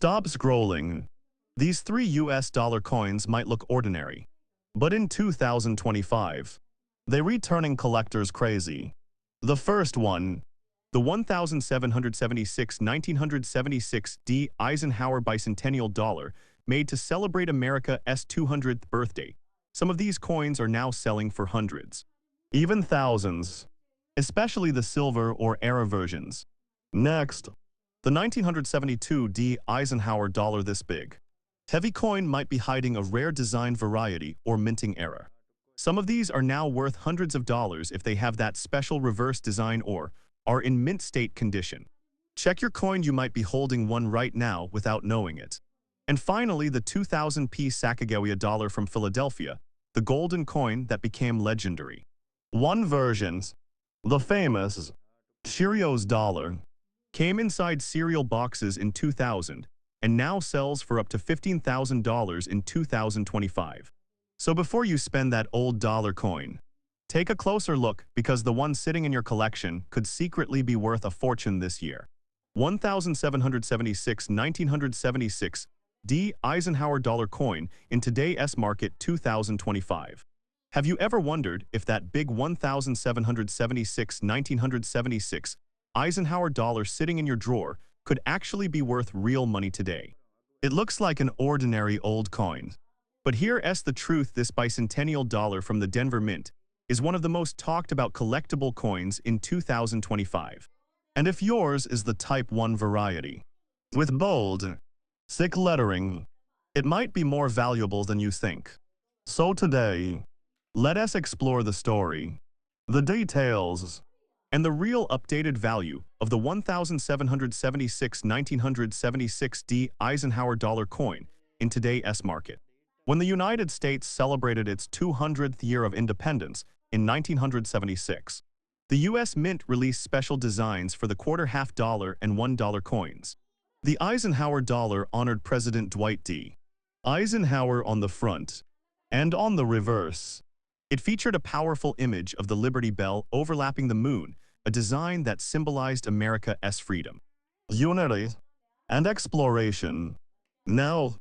Stop scrolling. These three US dollar coins might look ordinary, but in 2025, they're returning collectors crazy. The first one, the 1776 1976 D. Eisenhower bicentennial dollar, made to celebrate America's 200th birthday. Some of these coins are now selling for hundreds, even thousands, especially the silver or era versions. Next, the 1972 D. Eisenhower dollar this big. Heavy coin might be hiding a rare design variety or minting error. Some of these are now worth hundreds of dollars if they have that special reverse design or are in mint state condition. Check your coin, you might be holding one right now without knowing it. And finally, the 2000p Sacagawea dollar from Philadelphia, the golden coin that became legendary. One version, the famous Cheerios dollar, came inside cereal boxes in 2000 and now sells for up to $15,000 in 2025. So before you spend that old dollar coin, take a closer look because the one sitting in your collection could secretly be worth a fortune this year. 1776 1976 D. Eisenhower dollar coin in today's market 2025. Have you ever wondered if that big 1776 1976 Eisenhower dollar sitting in your drawer could actually be worth real money today? It looks like an ordinary old coin. But here's the truth: this bicentennial dollar from the Denver Mint is one of the most talked about collectible coins in 2025. And if yours is the Type 1 variety, with bold, thick lettering, it might be more valuable than you think. So today, let us explore the story, the details, and the real updated value of the 1776 1976 D. Eisenhower dollar coin in today's market. When the United States celebrated its 200th year of independence in 1976, the U.S. Mint released special designs for the quarter, half dollar, and $1 coins. The Eisenhower dollar honored President Dwight D. Eisenhower on the front, and on the reverse, it featured a powerful image of the Liberty Bell overlapping the moon, a design that symbolized America's freedom, unity, and exploration. Now,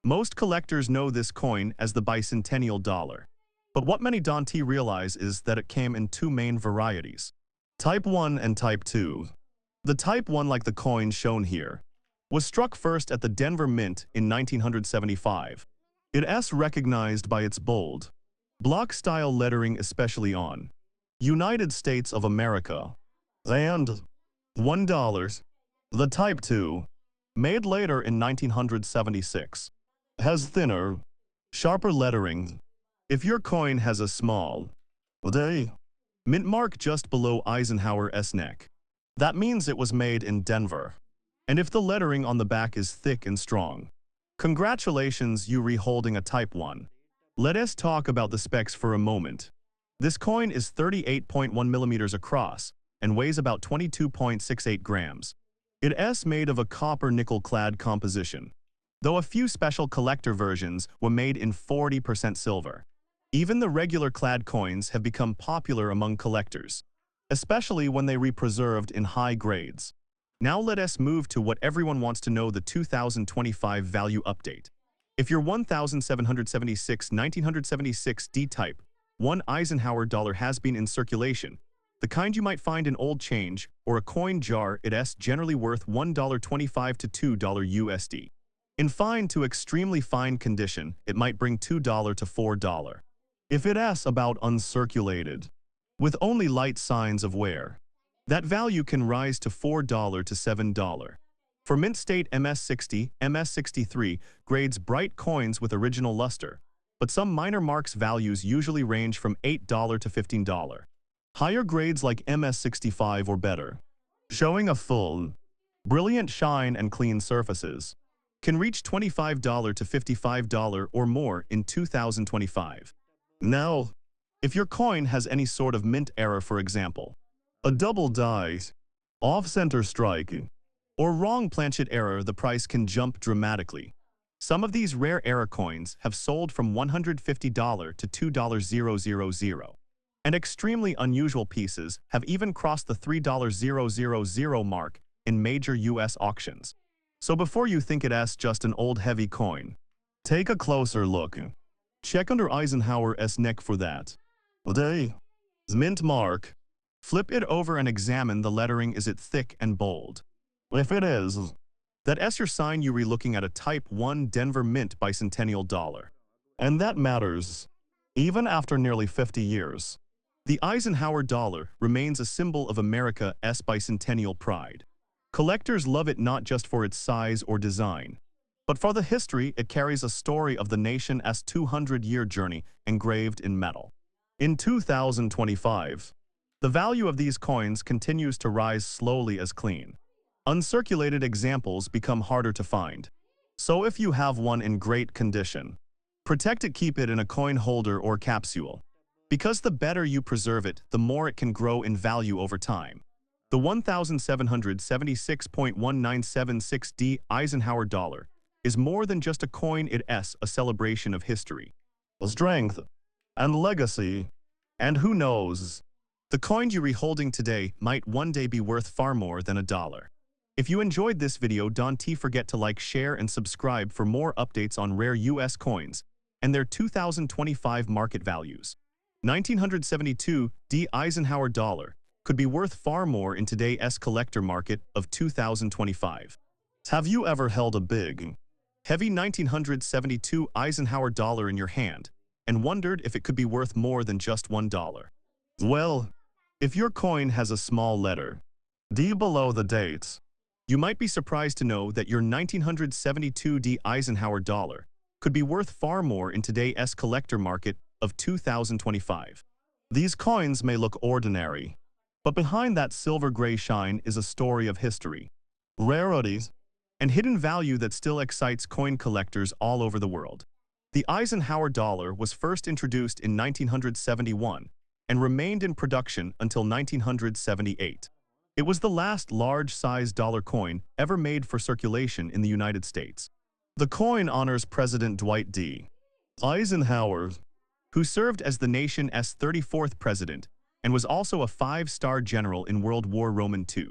most collectors know this coin as the bicentennial dollar. But what many don't realize is that it came in two main varieties, Type 1 and Type 2. The Type 1, like the coin shown here, was struck first at the Denver Mint in 1975. It is recognized by its bold, block-style lettering, especially on United States of America, and $1. The Type 2, made later in 1976, has thinner, sharper lettering. If your coin has a small D mint mark just below Eisenhower's neck, that means it was made in Denver. And if the lettering on the back is thick and strong, congratulations, you holding a Type 1. Let us talk about the specs for a moment. This coin is 38.1 millimeters across and weighs about 22.68 grams. It is made of a copper-nickel-clad composition, though a few special collector versions were made in 40% silver. Even the regular clad coins have become popular among collectors, especially when they re-preserved in high grades. Now let us move to what everyone wants to know, the 2025 value update. If your 1776 1976 D Type 1 Eisenhower dollar has been in circulation, the kind you might find in old change or a coin jar, it is generally worth $1.25 to $2 USD. In fine to extremely fine condition, it might bring $2 to $4. If it is about uncirculated, with only light signs of wear, that value can rise to $4 to $7. For mint state MS60, MS63 grades, bright coins with original luster, but some minor marks values usually range from $8 to $15. Higher grades like MS65 or better, showing a full, brilliant shine and clean surfaces, can reach $25 to $55 or more in 2025. Now, if your coin has any sort of mint error, for example, a double die, off-center strike, or wrong planchet error, the price can jump dramatically. Some of these rare error coins have sold from $150 to $2,000, and extremely unusual pieces have even crossed the $3,000 mark in major U.S. auctions. So before you think it's just an old heavy coin, take a closer look. Check under Eisenhower's neck for that. Day. Mint mark. Flip it over and examine the lettering. Is it thick and bold? If it is, that's your sign you're looking at a Type 1 Denver Mint bicentennial dollar. And that matters. Even after nearly 50 years, the Eisenhower dollar remains a symbol of America's bicentennial pride. Collectors love it not just for its size or design, but for the history it carries, a story of the nation's 200-year journey engraved in metal. In 2025, the value of these coins continues to rise slowly as clean, uncirculated examples become harder to find. So if you have one in great condition, protect it, keep it in a coin holder or capsule. Because the better you preserve it, the more it can grow in value over time. The 1776.1976D Eisenhower dollar is more than just a coin, it's a celebration of history, strength, and legacy. And who knows, the coin you're holding today might one day be worth far more than $1. If you enjoyed this video, don't forget to like, share, and subscribe for more updates on rare US coins and their 2025 market values. 1972 D Eisenhower dollar could be worth far more in today's collector market of 2025. Have you ever held a big, heavy 1972 Eisenhower dollar in your hand and wondered if it could be worth more than just $1? Well, if your coin has a small letter D below the date, you might be surprised to know that your 1972 D Eisenhower dollar could be worth far more in today's collector market of 2025. These coins may look ordinary, but behind that silver gray shine is a story of history, rarities, and hidden value that still excites coin collectors all over the world. The Eisenhower dollar was first introduced in 1971 and remained in production until 1978. It was the last large-sized dollar coin ever made for circulation in the United States. The coin honors President Dwight D. Eisenhower, who served as the nation's 34th president and was also a 5-star general in World War II.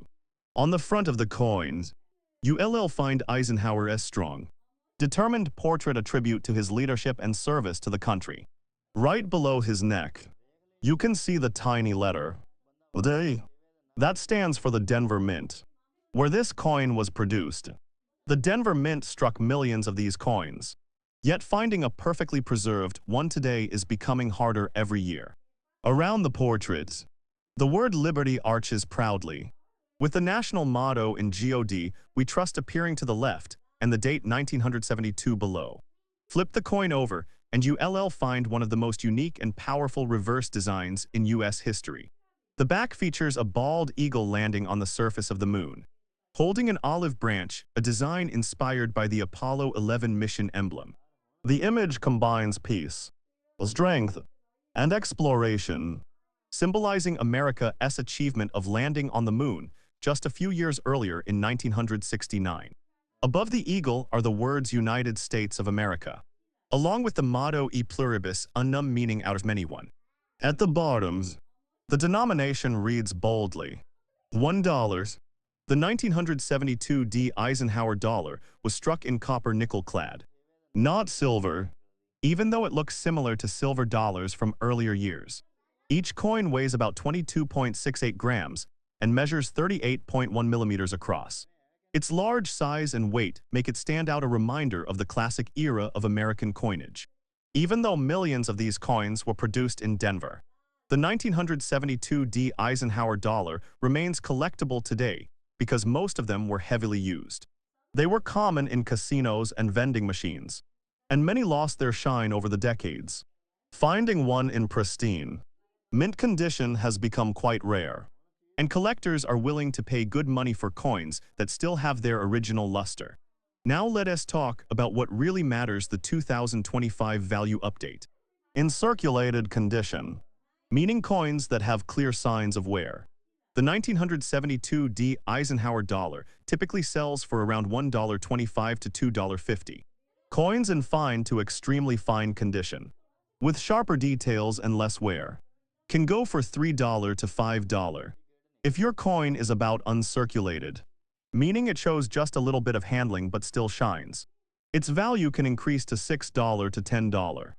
On the front of the coins, you'll find Eisenhower's strong, determined portrait, a tribute to his leadership and service to the country. Right below his neck, you can see the tiny letter D. That stands for the Denver Mint, where this coin was produced. The Denver Mint struck millions of these coins, yet finding a perfectly preserved one today is becoming harder every year. Around the portrait, the word Liberty arches proudly, with the national motto in God We Trust appearing to the left and the date 1972 below. Flip the coin over and you'll find one of the most unique and powerful reverse designs in US history. The back features a bald eagle landing on the surface of the moon, holding an olive branch, a design inspired by the Apollo 11 mission emblem. The image combines peace, strength, and exploration, symbolizing America's achievement of landing on the moon just a few years earlier in 1969. Above the eagle are the words United States of America, along with the motto E pluribus unum, meaning out of many one. At the bottom, the denomination reads boldly, $1. The 1972 D Eisenhower dollar was struck in copper nickel-clad, not silver, even though it looks similar to silver dollars from earlier years. Each coin weighs about 22.68 grams and measures 38.1 millimeters across. Its large size and weight make it stand out, a reminder of the classic era of American coinage. Even though millions of these coins were produced in Denver, the 1972 D Eisenhower dollar remains collectible today because most of them were heavily used. They were common in casinos and vending machines, and many lost their shine over the decades. Finding one in pristine, mint condition has become quite rare, and collectors are willing to pay good money for coins that still have their original luster. Now let us talk about what really matters: the 2025 value update. In circulated condition, meaning coins that have clear signs of wear, the 1972 D Eisenhower dollar typically sells for around $1.25 to $2.50. Coins in fine to extremely fine condition, with sharper details and less wear, can go for $3 to $5. If your coin is about uncirculated, meaning it shows just a little bit of handling but still shines. Its value can increase to $6 to $10.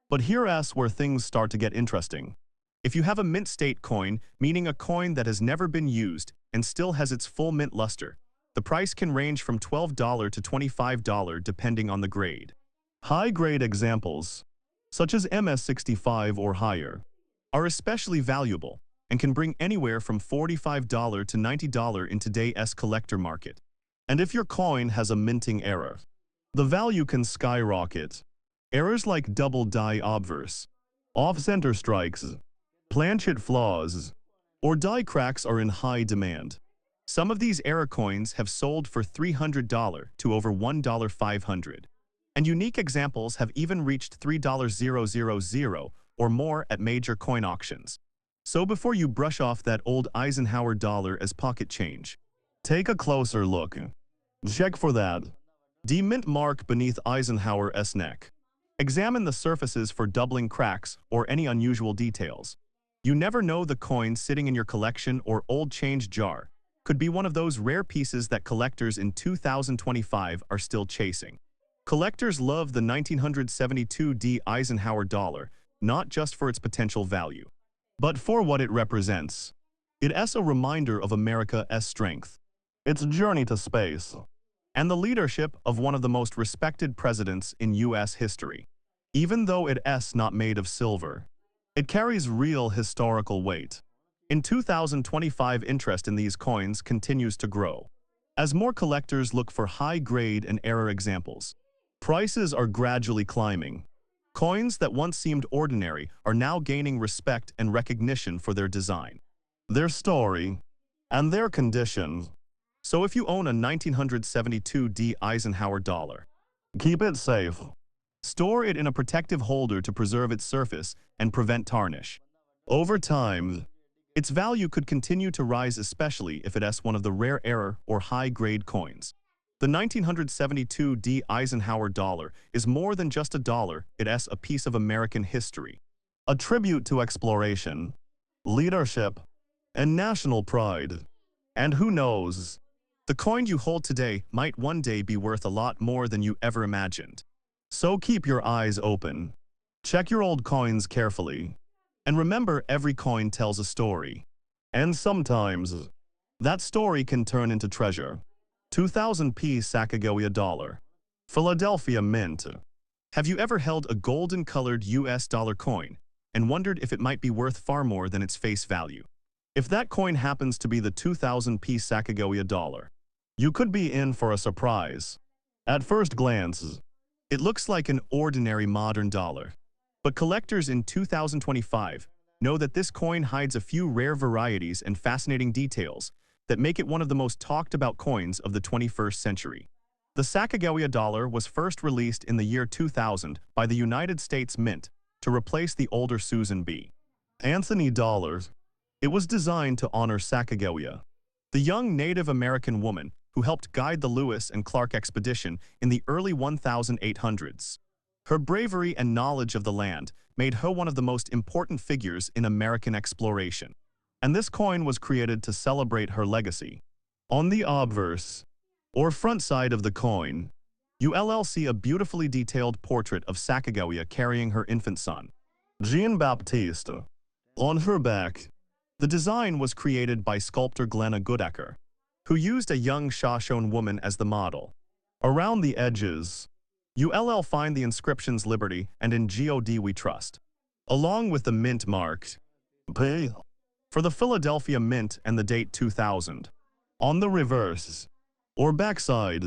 But here's where things start to get interesting. If you have a mint state coin, meaning a coin that has never been used and still has its full mint luster, the price can range from $12 to $25 depending on the grade. High-grade examples, such as MS-65 or higher, are especially valuable and can bring anywhere from $45 to $90 in today's collector market. And if your coin has a minting error, the value can skyrocket. Errors like double die obverse, off-center strikes, planchet flaws, or die cracks are in high demand. Some of these error coins have sold for $300 to over $1,500. And unique examples have even reached $3,000 or more at major coin auctions. So before you brush off that old Eisenhower dollar as pocket change, take a closer look. Check for that D mint mark beneath Eisenhower's neck. Examine the surfaces for doubling cracks or any unusual details. You never know, the coin sitting in your collection or old change jar could be one of those rare pieces that collectors in 2025 are still chasing. Collectors love the 1972 D Eisenhower dollar, not just for its potential value, but for what it represents. It's a reminder of America's strength, its journey to space, and the leadership of one of the most respected presidents in U.S. history. Even though it's not made of silver, it carries real historical weight. In 2025, interest in these coins continues to grow. As more collectors look for high-grade and error examples, prices are gradually climbing. Coins that once seemed ordinary are now gaining respect and recognition for their design, their story, and their condition. So if you own a 1972 D Eisenhower dollar, keep it safe. Store it in a protective holder to preserve its surface and prevent tarnish. Over time, its value could continue to rise, especially if it's one of the rare error or high-grade coins. The 1972 D Eisenhower dollar is more than just a dollar, it's a piece of American history, a tribute to exploration, leadership, and national pride. And who knows, the coin you hold today might one day be worth a lot more than you ever imagined. So keep your eyes open, check your old coins carefully, and remember, every coin tells a story. And sometimes, that story can turn into treasure. 2000p Sacagawea dollar. Philadelphia Mint. Have you ever held a golden-colored US dollar coin and wondered if it might be worth far more than its face value? If that coin happens to be the 2000p Sacagawea dollar, you could be in for a surprise. At first glance, it looks like an ordinary modern dollar. But collectors in 2025 know that this coin hides a few rare varieties and fascinating details that make it one of the most talked about coins of the 21st century. The Sacagawea dollar was first released in the year 2000 by the United States Mint to replace the older Susan B. Anthony dollar. It was designed to honor Sacagawea, the young Native American woman who helped guide the Lewis and Clark expedition in the early 1800s. Her bravery and knowledge of the land made her one of the most important figures in American exploration. And this coin was created to celebrate her legacy. On the obverse, or front side of the coin, you'll see a beautifully detailed portrait of Sacagawea carrying her infant son, Jean-Baptiste. On her back, the design was created by sculptor Glenna Goodacker, who used a young Shoshone woman as the model. Around the edges, you'll find the inscriptions "Liberty" and "In God We Trust," along with the mint marked P for the Philadelphia Mint and the date 2000. On the reverse, or backside,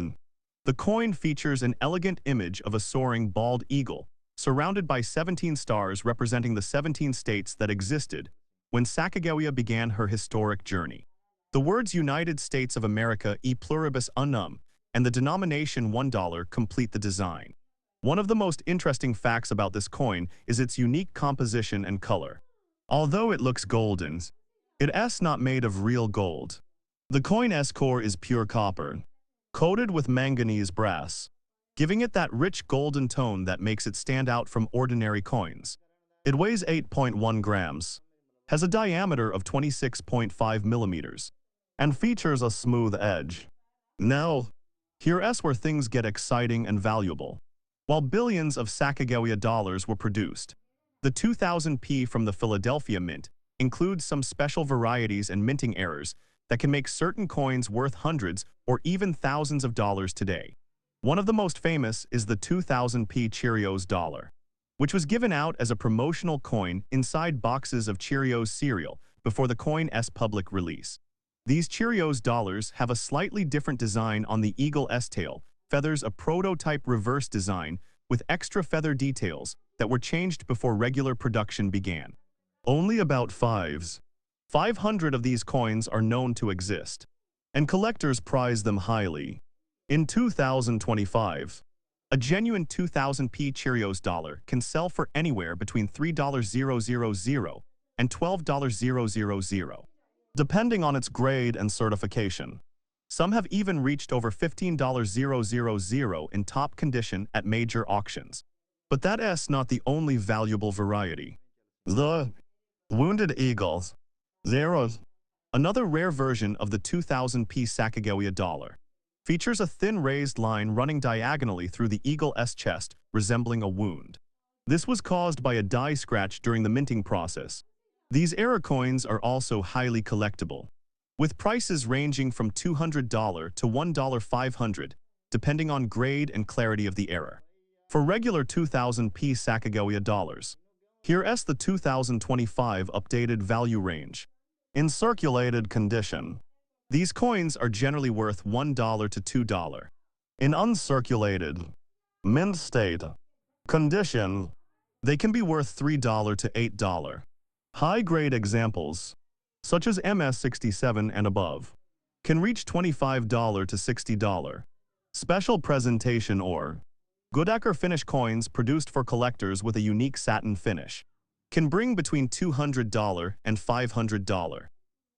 the coin features an elegant image of a soaring bald eagle, surrounded by 17 stars representing the 17 states that existed when Sacagawea began her historic journey. The words United States of America e pluribus unum and the denomination $1 complete the design. One of the most interesting facts about this coin is its unique composition and color. Although it looks golden, it's not made of real gold. The coin's core is pure copper, coated with manganese brass, giving it that rich golden tone that makes it stand out from ordinary coins. It weighs 8.1 grams, has a diameter of 26.5 millimeters, and features a smooth edge. Now, here's where things get exciting and valuable. While billions of sacagawea dollars were produced, the 2000p from the Philadelphia Mint includes some special varieties and minting errors that can make certain coins worth hundreds or even thousands of dollars today. One of the most famous is the 2000p Cheerios dollar, which was given out as a promotional coin inside boxes of Cheerios cereal before the coin's public release. These Cheerios dollars have a slightly different design on the eagle S-tail, feathers a prototype reverse design with extra feather details that were changed before regular production began. Only about 500 of these coins are known to exist, and collectors prize them highly. In 2025, a genuine 2000p Cheerios dollar can sell for anywhere between $3,000 and $12,000, depending on its grade and certification. Some have even reached over $15,000 in top condition at major auctions. But that's not the only valuable variety. The Wounded Eagles. Zeros. Another rare version of the 2000p Sacagawea dollar features a thin raised line running diagonally through the eagle's chest, resembling a wound. This was caused by a die scratch during the minting process. These error coins are also highly collectible, with prices ranging from $200 to $1,500, depending on grade and clarity of the error. For regular 2000p Sacagawea dollars, here's the 2025 updated value range. In circulated condition, these coins are generally worth $1 to $2. In uncirculated, mint state condition, they can be worth $3 to $8. High-grade examples, such as MS67 and above, can reach $25 to $60. Special presentation or Goodacre finish coins produced for collectors with a unique satin finish can bring between $200 and $500,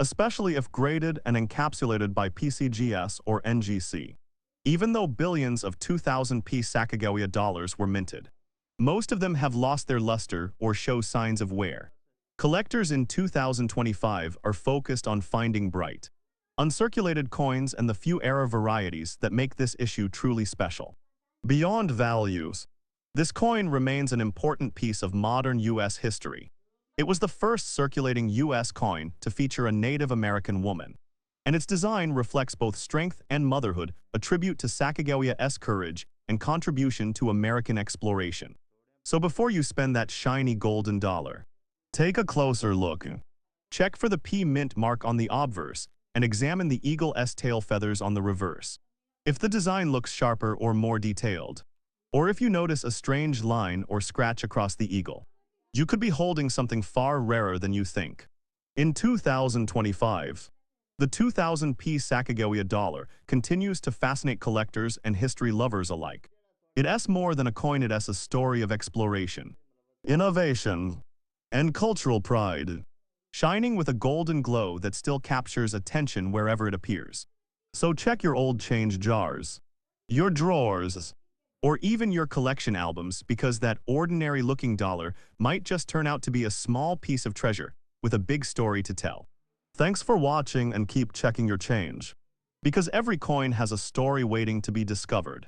especially if graded and encapsulated by PCGS or NGC. Even though billions of 2000p Sacagawea dollars were minted, most of them have lost their luster or show signs of wear. Collectors in 2025 are focused on finding bright, uncirculated coins and the few error varieties that make this issue truly special. Beyond values, this coin remains an important piece of modern U.S. history. It was the first circulating U.S. coin to feature a Native American woman, and its design reflects both strength and motherhood, a tribute to Sacagawea's courage and contribution to American exploration. So before you spend that shiny golden dollar, take a closer look. Check for the P mint mark on the obverse and examine the eagle's tail feathers on the reverse. If the design looks sharper or more detailed, or if you notice a strange line or scratch across the eagle, you could be holding something far rarer than you think. In 2025, the 2000p Sacagawea dollar continues to fascinate collectors and history lovers alike. It's more than a coin, it's a story of exploration, innovation, and cultural pride, shining with a golden glow that still captures attention wherever it appears. So check your old change jars, your drawers, or even your collection albums, because that ordinary-looking dollar might just turn out to be a small piece of treasure with a big story to tell. Thanks for watching, and keep checking your change, because every coin has a story waiting to be discovered.